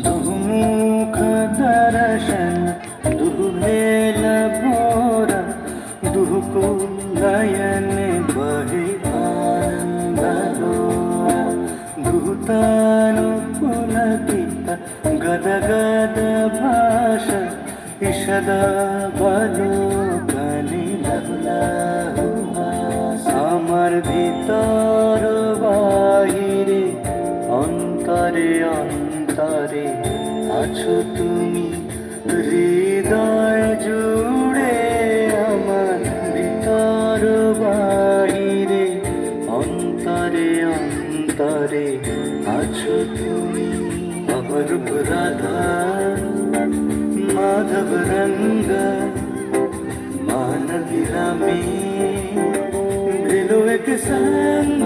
दुमुख दर्शन दुर्भेल भोरा दुहको नयन बहे आनंदलोरा दुहतानु पुलकित गद गद भाषा इषदा बलोकनि लहलाहु আমার ভিতর বাহিরে অন্তরে অন্তরে আছো তুমি হৃদয় জুড়ে আমার ভিতর বাহিরে অন্তরে অন্তরে আছো তুমি অপরূপ রাধা মাধব রঙ্গ মানবিরা में दिलो एक संग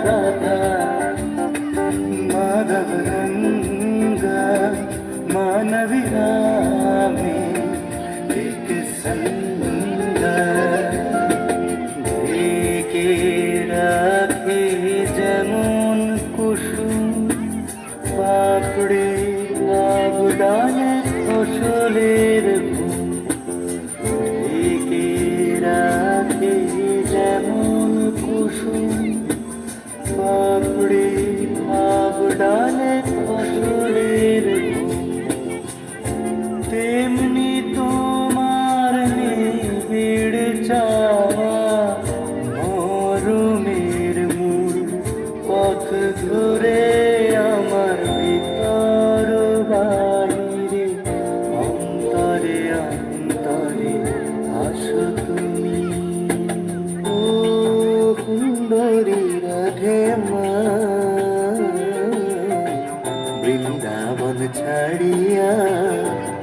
राधा माधव रंग मानविया में एक संग ढेके राखे যেমন কুসুম পাপড়ে লাভ ডালে ফসলের যেমন কুসুম পাপড়ে লাভ ডালে ফসলের তেমনি তোমার নিবিড় চাওয়া মরমের মূল পথ ধরে আমার ভিতর বাহিরে অন্তরে অন্তরে আসো তুমি সুন্দরী রাধে মা বৃন্দাবন ছাড়িয়া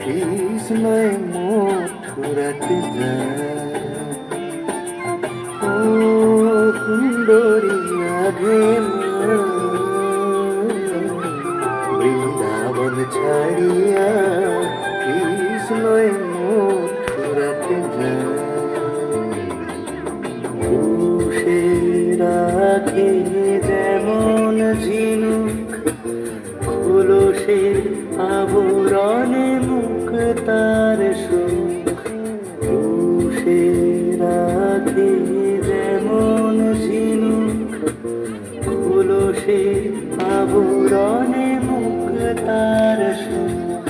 কৃষ্ণয় মথুরাত যায় ও সুন্দরী রাধে মা বৃন্দাবন ছাড়িয়া কৃষ্ণয় মথুরাত যায় রাখে যেমন ঝিনুক খোলসের আবরণে মুখ তার সুখ পুষে রাখে যেমন ঝিনুক খোলসের আবরণে মুখ তার সুখ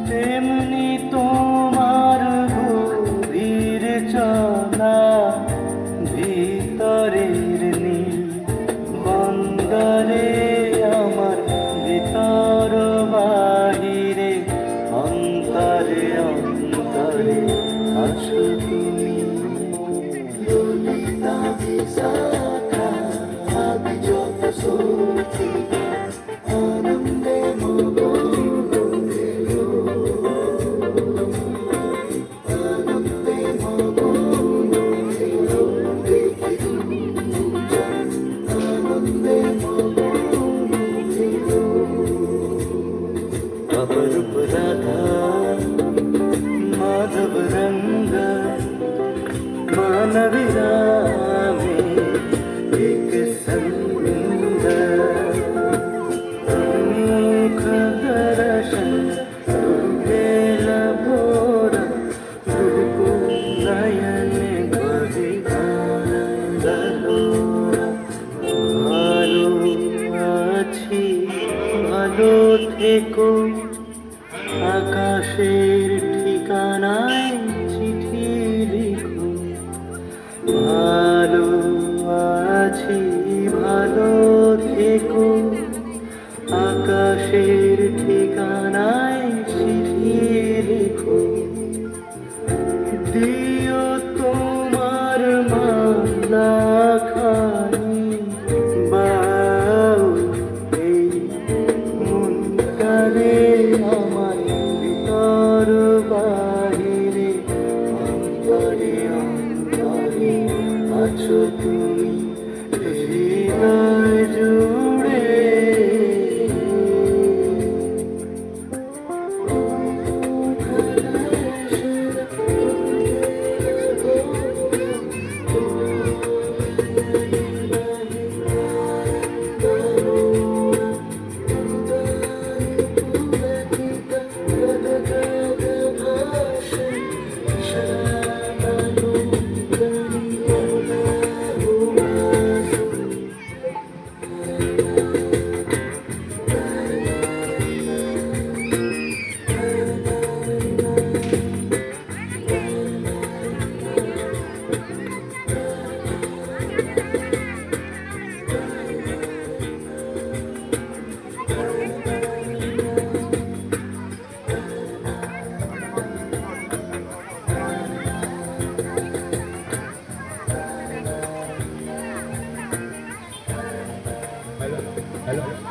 তেমনি তোমার গভীর চলা ভিতরের নীল বন্দরে আমার ভিতর বাহিরে অন্তরে অন্তরে আসো তুমি ললিতা বিশাখা আমি যত সুখী আনন্দে মগন अपरूप राधा माधव रंग मानविया में एक संग मुख दर्शन दुर्बेल भोरा दुर्गो नयन बहे आनंदलोरा ভালো আছি ভালো থেকো আকাশের ঠিকানায় চিঠি লিখো ভালো আছি ভালো থেকো আকাশের ঠিকানায় চিঠি লিখো দিও তোমার মালা খানি বাউ এই মনটারে আমার ভিতর বাহিরে অন্তরে অন্তরে আছো তুমি হ্যালো